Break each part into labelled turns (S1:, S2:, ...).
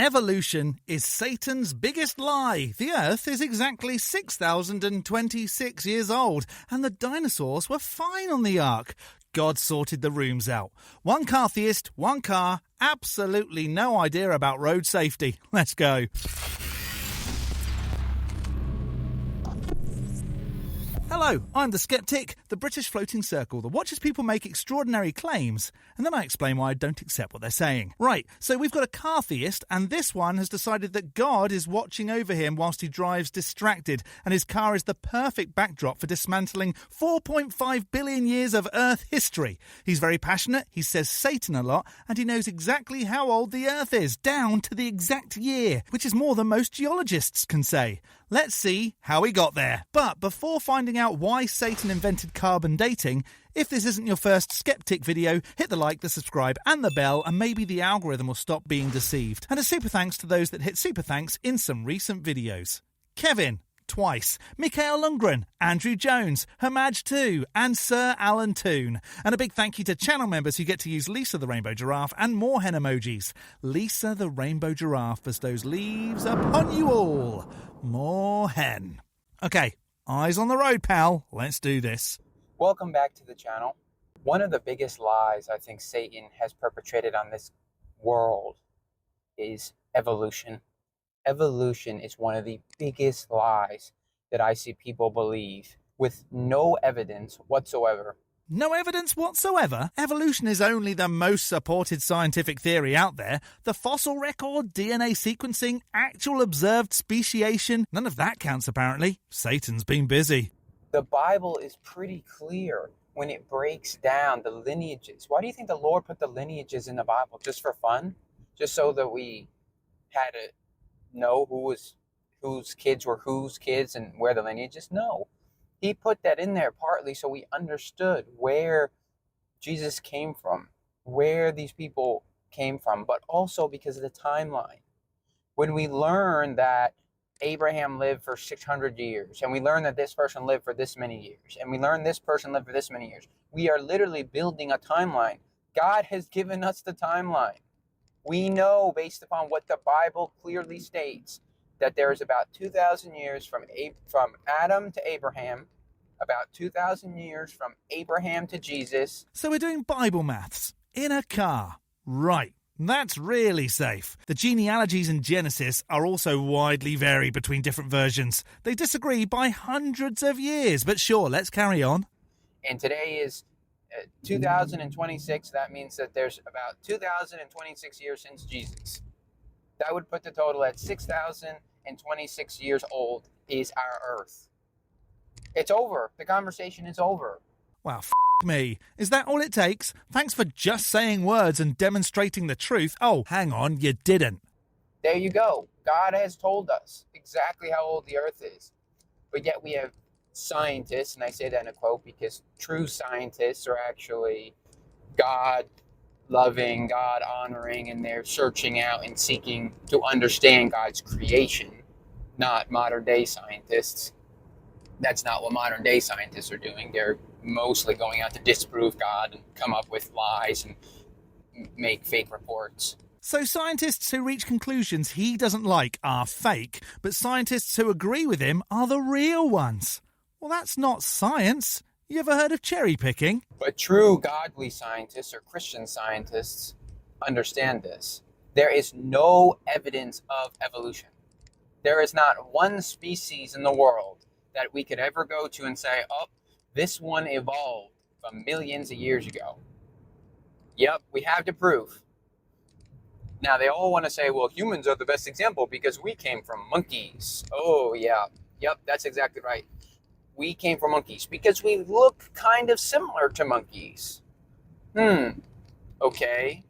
S1: Evolution is Satan's biggest lie. The Earth is exactly 6,026 years old, and the dinosaurs were fine on the Ark. God sorted the rooms out. One Cartheist, one car, absolutely no idea about road safety. Let's go. Hello, I'm the Skeptic, the British floating circle that watches people make extraordinary claims, and then I explain why I don't accept what they're saying. Right, so we've got a Cartheist, and this one has decided that God is watching over him whilst he drives distracted, and his car is the perfect backdrop for dismantling 4.5 billion years of Earth history. He's very passionate, he says Satan a lot, and he knows exactly how old the Earth is, down to the exact year, which is more than most geologists can say. Let's see how he got there. But before finding out why Satan invented carbon dating, if this isn't your first Skeptic video, hit the like, the subscribe and the bell, and maybe the algorithm will stop being deceived. And a super thanks to those that hit super thanks in some recent videos. Kevin, twice, Mikael Lundgren, Andrew Jones, Hermaj 2 and Sir Alan Toon. And a big thank you to channel members who get to use Lisa the Rainbow Giraffe and more hen emojis. Lisa the Rainbow Giraffe bestows leaves upon you all. More hen. Okay, eyes on the road, pal. Let's do this.
S2: Welcome back to the channel. One of the biggest lies I think Satan has perpetrated on this world is evolution. Evolution is one of the biggest lies that I see people believe with no evidence whatsoever.
S1: No evidence whatsoever? Evolution is only the most supported scientific theory out there. The fossil record, DNA sequencing, actual observed speciation, none of that counts apparently. Satan's been busy.
S2: The Bible is pretty clear when it breaks down the lineages. Why do you think the Lord put the lineages in the Bible? Just for fun? Just so that we had to know whose kids were whose kids and where the lineage is? No. He put that in there partly so we understood where Jesus came from, where these people came from, but also because of the timeline. When we learn that Abraham lived for 600 years, and we learn that this person lived for this many years, and we learn this person lived for this many years, we are literally building a timeline. God has given us the timeline. We know, based upon what the Bible clearly states, that there is about 2,000 years from Adam to Abraham, about 2,000 years from Abraham to Jesus.
S1: So we're doing Bible maths in a car. Right, that's really safe. The genealogies in Genesis are also widely varied between different versions. They disagree by hundreds of years, but sure, let's carry on.
S2: And today is 2026. That means that there's about 2,026 years since Jesus. That would put the total at 6,026 years old is our Earth. It's over. The conversation is over.
S1: Wow, me. Is that all it takes? Thanks for just saying words and demonstrating the truth. Oh, hang on, you didn't.
S2: There you go. God has told us exactly how old the Earth is. But yet we have scientists, and I say that in a quote because true scientists are actually God-loving, God-honoring, and they're searching out and seeking to understand God's creation, not modern-day scientists. That's not what modern-day scientists are doing. They're mostly going out to disprove God and come up with lies and make fake reports.
S1: So scientists who reach conclusions he doesn't like are fake, but scientists who agree with him are the real ones. Well, that's not science. You ever heard of cherry picking?
S2: But true godly scientists or Christian scientists understand this. There is no evidence of evolution. There is not one species in the world that we could ever go to and say, oh, this one evolved from millions of years ago. Yep, we have the proof. Now, they all want to say, well, humans are the best example because we came from monkeys. Oh, yeah. Yep, that's exactly right. We came from monkeys because we look kind of similar to monkeys. Okay.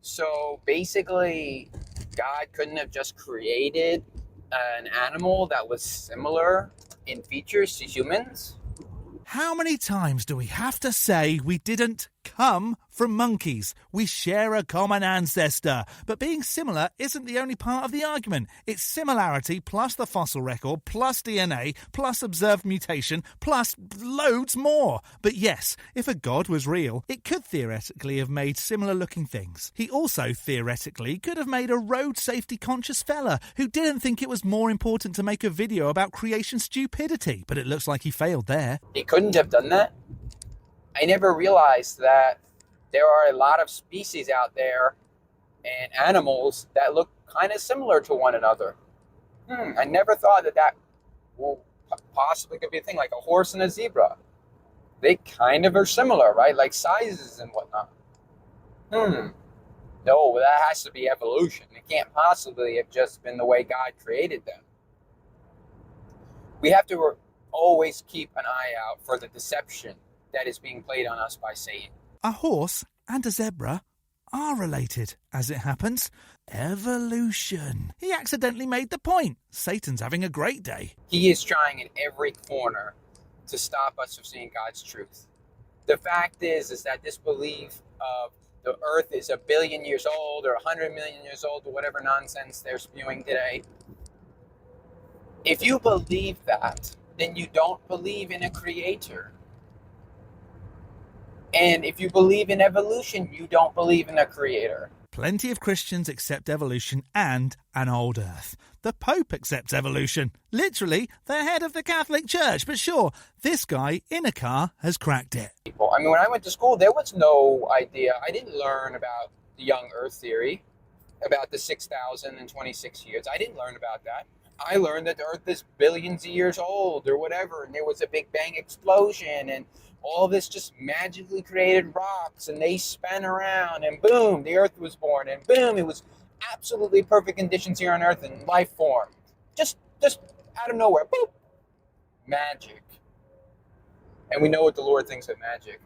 S2: So basically, God couldn't have just created an animal that was similar in features to humans?
S1: How many times do we have to say we didn't come from monkeys. We share a common ancestor. But being similar isn't the only part of the argument. It's similarity plus the fossil record, plus DNA, plus observed mutation, plus loads more. But yes, if a god was real, it could theoretically have made similar-looking things. He also theoretically could have made a road safety-conscious fella who didn't think it was more important to make a video about creation stupidity, but it looks like he failed there.
S2: He couldn't have done that. I never realized that there are a lot of species out there and animals that look kind of similar to one another. I never thought that possibly could be a thing, like a horse and a zebra. They kind of are similar, right? Like sizes and whatnot. No, that has to be evolution. It can't possibly have just been the way God created them. We have to always keep an eye out for the deception that is being played on us by Satan.
S1: A horse and a zebra are related, as it happens. Evolution. He accidentally made the point. Satan's having a great day.
S2: He is trying in every corner to stop us from seeing God's truth. The fact is that this belief of the earth is 1 billion years old or 100 million years old or whatever nonsense they're spewing today, if you believe that, then you don't believe in a creator. And if you believe in evolution, you don't believe in a creator.
S1: Plenty of Christians accept evolution and an old earth. The Pope accepts evolution. Literally, the head of the Catholic Church. But sure, this guy in a car has cracked it.
S2: I mean, when I went to school, there was no idea. I didn't learn about the young earth theory, about the 6,026 years. I didn't learn about that. I learned that the earth is billions of years old or whatever, and there was a Big Bang explosion, and all this just magically created rocks, and they spun around, and boom, the earth was born, and boom, it was absolutely perfect conditions here on earth, and life formed. Just out of nowhere, boop, magic. And we know what the Lord thinks of magic.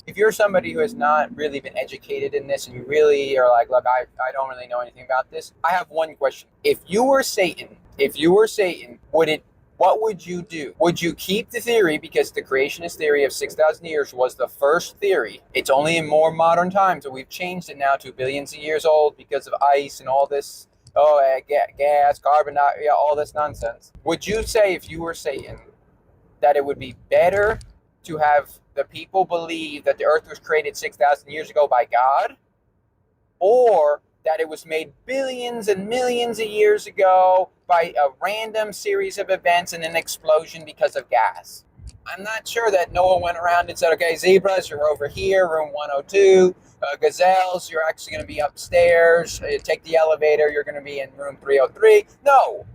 S2: If you're somebody who has not really been educated in this, and you really are like, look, I don't really know anything about this, I have one question. If you were Satan, what would you do? Would you keep the theory, because the creationist theory of 6,000 years was the first theory? It's only in more modern times, so we've changed it now to billions of years old because of ice and all this, gas, carbon dioxide, all this nonsense. Would you say, if you were Satan, that it would be better to have the people believe that the earth was created 6,000 years ago by God, or that it was made billions and millions of years ago by a random series of events and an explosion because of gas? I'm not sure that Noah went around and said, okay, zebras, you're over here, room 102. Gazelles, you're actually going to be upstairs. Take the elevator, you're going to be in room 303. No.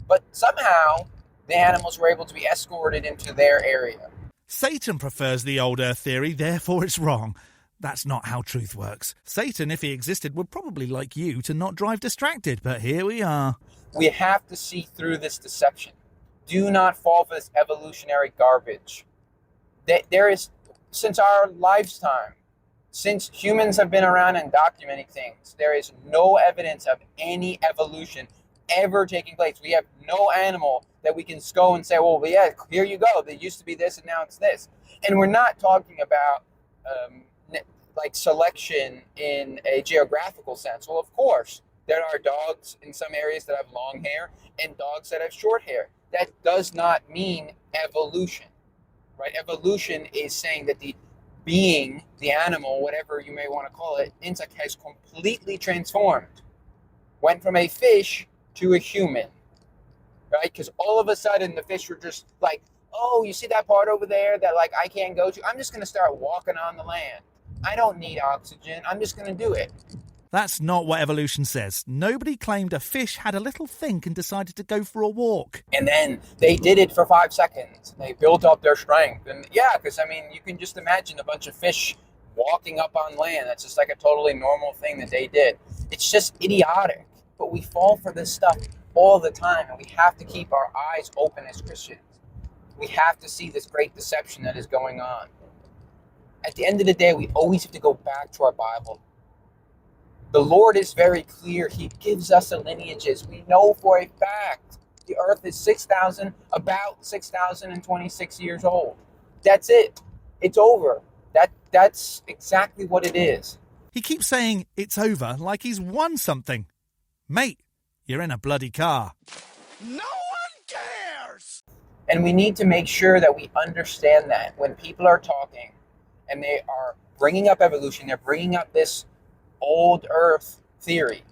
S2: But somehow the animals were able to be escorted into their area.
S1: Satan prefers the old earth theory, therefore it's wrong. That's not how truth works. Satan, if he existed, would probably like you to not drive distracted, but here we are.
S2: We have to see through this deception. Do not fall for this evolutionary garbage. There is, since our lifetime, since humans have been around and documenting things, there is no evidence of any evolution ever taking place. We have no animal that we can go and say, well, yeah, here you go. There used to be this and now it's this. And we're not talking about like selection in a geographical sense. Well, of course, there are dogs in some areas that have long hair and dogs that have short hair. That does not mean evolution, right? Evolution is saying that the being, the animal, whatever you may want to call it, insect has completely transformed. Went from a fish to a human, right? Because all of a sudden the fish were just like, oh, you see that part over there that like I can't go to? I'm just going to start walking on the land. I don't need oxygen. I'm just going to do it.
S1: That's not what evolution says. Nobody claimed a fish had a little think and decided to go for a walk.
S2: And then they did it for 5 seconds. They built up their strength. And yeah, because I mean, you can just imagine a bunch of fish walking up on land. That's just like a totally normal thing that they did. It's just idiotic. But we fall for this stuff all the time. And we have to keep our eyes open as Christians. We have to see this great deception that is going on. At the end of the day, we always have to go back to our Bible. The Lord is very clear. He gives us the lineages. We know for a fact the earth is about 6,026 years old. That's it. It's over. That's exactly what it is.
S1: He keeps saying it's over like he's won something. Mate, you're in a bloody car.
S3: No one cares!
S2: And we need to make sure that we understand that when people are talking and they are bringing up evolution, they're bringing up this old earth theory,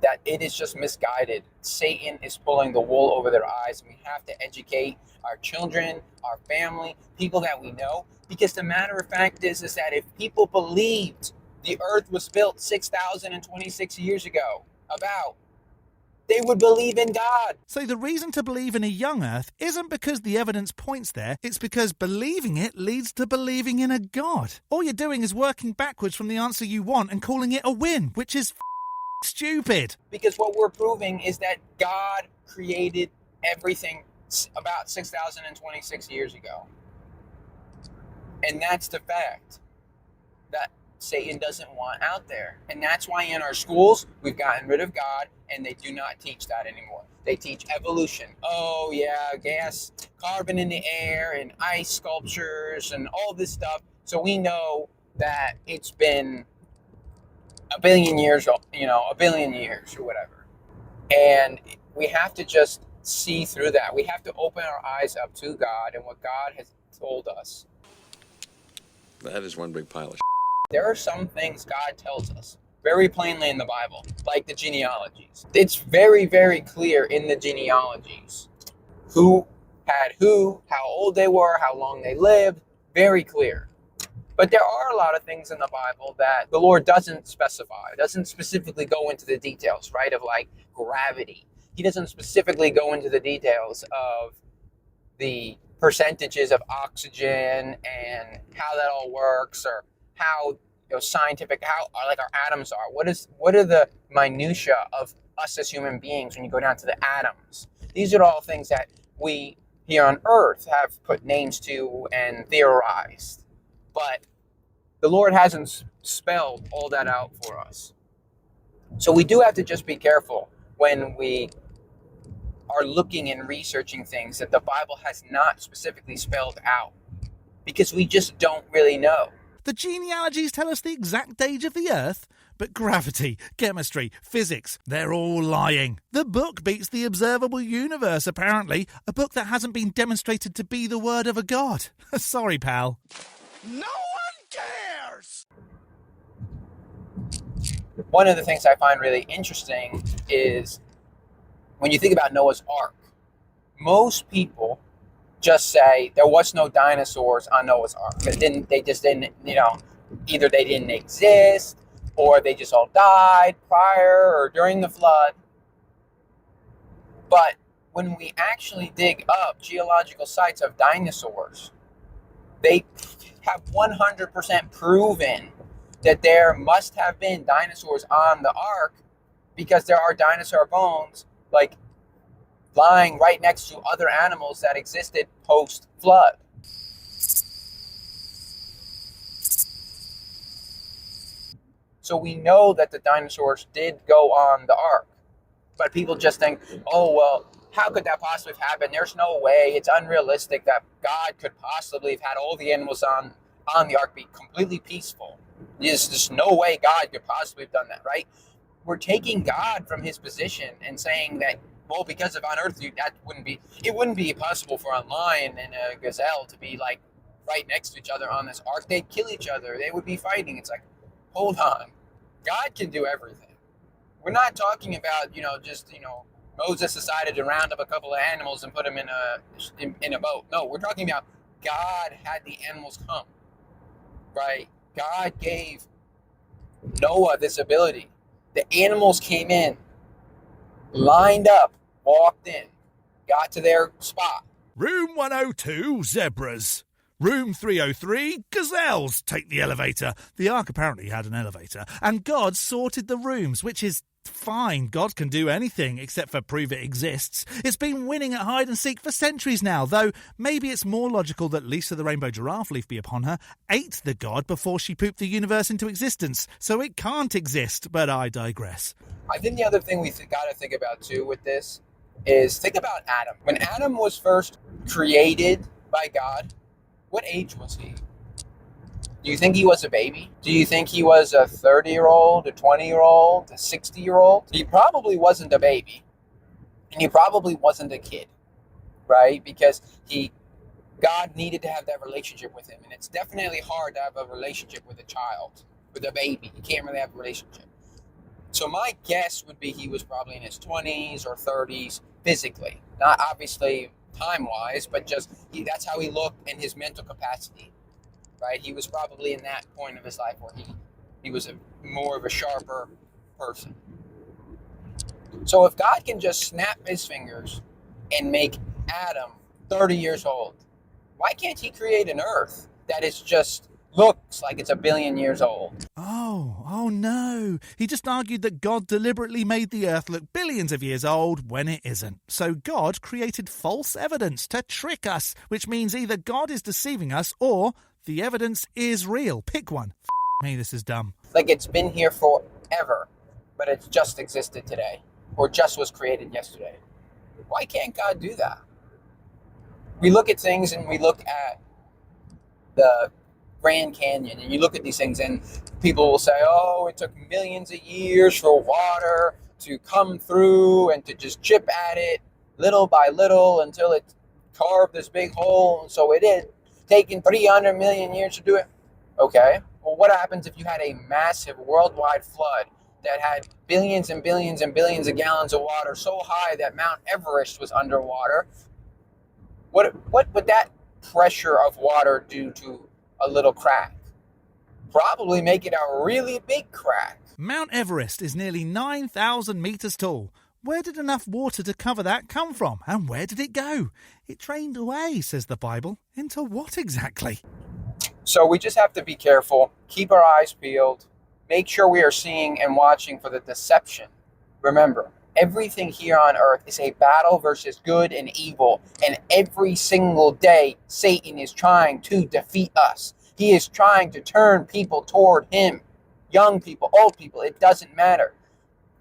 S2: that it is just misguided. Satan is pulling the wool over their eyes, and we have to educate our children, our family, people that we know. Because the matter of fact is that if people believed the earth was built 6,026 years ago, they would believe in God.
S1: So the reason to believe in a young earth isn't because the evidence points there, it's because believing it leads to believing in a God. All you're doing is working backwards from the answer you want and calling it a win, which is stupid.
S2: Because what we're proving is that God created everything about 6,026 years ago. And that's the fact that Satan doesn't want out there. And that's why in our schools, we've gotten rid of God, and they do not teach that anymore. They teach evolution. Oh, yeah, gas, carbon in the air, and ice sculptures, and all this stuff. So we know that it's been a billion years or whatever. And we have to just see through that. We have to open our eyes up to God and what God has told us.
S3: That is one big pile of shit.
S2: There are some things God tells us very plainly in the Bible, like the genealogies. It's very, very clear in the genealogies who had who, how old they were, how long they lived, very clear. But there are a lot of things in the Bible that the Lord doesn't specify, doesn't specifically go into the details, right, of like gravity. He doesn't specifically go into the details of the percentages of oxygen and how that all works, or how scientific, how like our atoms are. What are the minutia of us as human beings when you go down to the atoms? These are all things that we here on Earth have put names to and theorized. But the Lord hasn't spelled all that out for us. So we do have to just be careful when we are looking and researching things that the Bible has not specifically spelled out, because we just don't really know.
S1: The genealogies tell us the exact age of the Earth, but gravity, chemistry, physics, they're all lying. The book beats the observable universe, apparently, a book that hasn't been demonstrated to be the word of a god. Sorry, pal.
S3: No one cares!
S2: One of the things I find really interesting is when you think about Noah's Ark, most people just say there was no dinosaurs on Noah's Ark. They just didn't, either they didn't exist or they just all died prior or during the flood. But when we actually dig up geological sites of dinosaurs, they have 100% proven that there must have been dinosaurs on the Ark, because there are dinosaur bones like lying right next to other animals that existed post-flood. So we know that the dinosaurs did go on the Ark. But people just think, oh, well, how could that possibly have happened? There's no way. It's unrealistic that God could possibly have had all the animals on the Ark be completely peaceful. There's just no way God could possibly have done that, right? We're taking God from his position and saying that, well, because of on Earth, it wouldn't be possible for a lion and a gazelle to be like right next to each other on this Ark. They'd kill each other. They would be fighting. It's like, hold on. God can do everything. We're not talking about, Moses decided to round up a couple of animals and put them in a boat. No, we're talking about God had the animals come, right? God gave Noah this ability. The animals came in, lined up, walked in, got to their spot.
S1: Room 102, zebras. Room 303, gazelles. Take the elevator. The Ark apparently had an elevator. And God sorted the rooms, which is fine. God can do anything except for prove it exists. It's been winning at hide and seek for centuries now, though maybe it's more logical that Lisa the Rainbow Giraffe, leaf be upon her, ate the god before she pooped the universe into existence, so it can't exist, but I digress.
S2: I think the other thing we got to think about too with this is think about Adam. When Adam was first created by God, what age was he? Do you think he was a baby? Do you think he was a 30-year-old, a 20-year-old, a 60-year-old? He probably wasn't a baby, and he probably wasn't a kid, right? Because God needed to have that relationship with him, and it's definitely hard to have a relationship with a child, with a baby. You can't really have a relationship. So my guess would be he was probably in his 20s or 30s physically, not obviously time-wise, but just that's how he looked in his mental capacity. Right, he was probably in that point of his life where he was more of a sharper person. So if God can just snap his fingers and make Adam 30 years old, why can't he create an earth that is just looks like it's 1 billion years old?
S1: Oh no. He just argued that God deliberately made the earth look billions of years old when it isn't. So God created false evidence to trick us, which means either God is deceiving us or the evidence is real. Pick one. Me, this is dumb.
S2: Like it's been here forever, but it's just existed today, or just was created yesterday. Why can't God do that? We look at things and we look at the Grand Canyon, and you look at these things and people will say, oh, it took millions of years for water to come through and to just chip at it little by little until it carved this big hole. And so it is taking 300 million years to do it. Okay, well, what happens if you had a massive worldwide flood that had billions and billions and billions of gallons of water so high that Mount Everest was underwater? What would that pressure of water do to a little crack? Probably make it a really big crack.
S1: Mount Everest is nearly 9,000 metres tall. Where did enough water to cover that come from? And where did it go? It drained away, says the Bible. Into what exactly?
S2: So we just have to be careful, keep our eyes peeled, make sure we are seeing and watching for the deception. Remember, everything here on earth is a battle versus good and evil. And every single day, Satan is trying to defeat us. He is trying to turn people toward him. Young people, old people, it doesn't matter.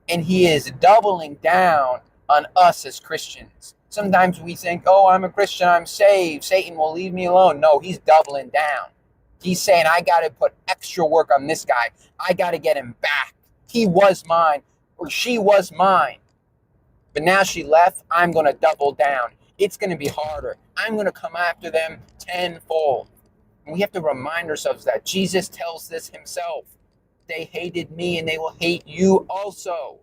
S2: And he is doubling down on us as Christians. Sometimes we think, oh, I'm a Christian, I'm saved, Satan will leave me alone. No, he's doubling down. He's saying, I got to put extra work on this guy. I got to get him back. He was mine, or she was mine. But now she left, I'm going to double down. It's going to be harder. I'm going to come after them tenfold. And we have to remind ourselves that Jesus tells this himself. They hated me and they will hate you also.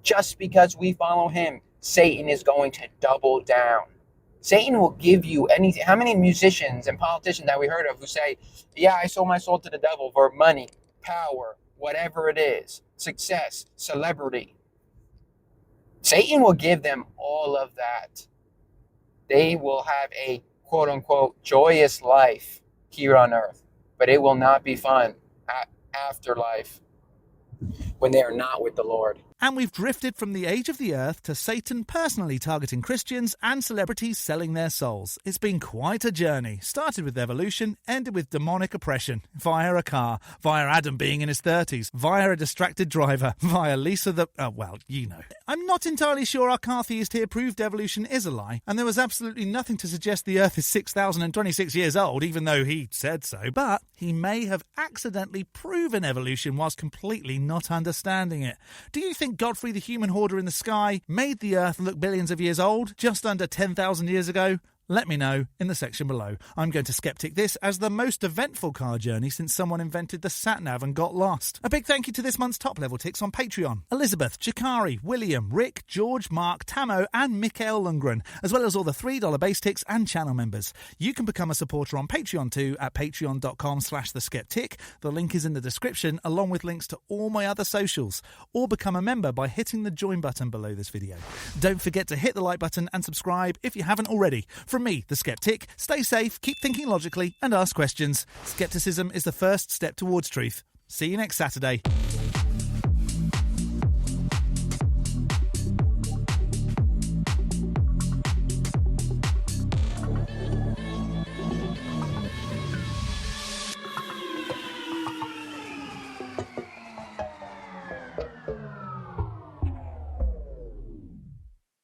S2: Just because we follow him, Satan is going to double down. Satan will give you anything. How many musicians and politicians that we heard of who say, yeah, I sold my soul to the devil for money, power, whatever it is, success, celebrity. Satan will give them all of that. They will have a quote unquote joyous life here on earth, but it will not be fun afterlife when they are not with the Lord.
S1: And we've drifted from the age of the earth to Satan personally targeting Christians and celebrities selling their souls. It's been quite a journey. Started with evolution, ended with demonic oppression, via a car, via Adam being in his 30s, via a distracted driver, via Lisa the... well, you know. I'm not entirely sure our Cartheist here proved evolution is a lie, and there was absolutely nothing to suggest the earth is 6,026 years old, even though he said so. But he may have accidentally proven evolution whilst completely not understanding it. Do you think Godfrey the human hoarder in the sky made the earth look billions of years old just under 10,000 years ago? Let me know in the section below. I'm going to skeptic this as the most eventful car journey since someone invented the sat-nav and got lost. A big thank you to this month's top level ticks on Patreon. Elizabeth, Jakari, William, Rick, George, Mark, Tamo and Mikael Lundgren, as well as all the $3 base ticks and channel members. You can become a supporter on Patreon too at patreon.com/theskeptic. The link is in the description along with links to all my other socials. Or become a member by hitting the join button below this video. Don't forget to hit the like button and subscribe if you haven't already. From me, the Skeptic, stay safe, keep thinking logically, and ask questions. Skepticism is the first step towards truth. See you next Saturday.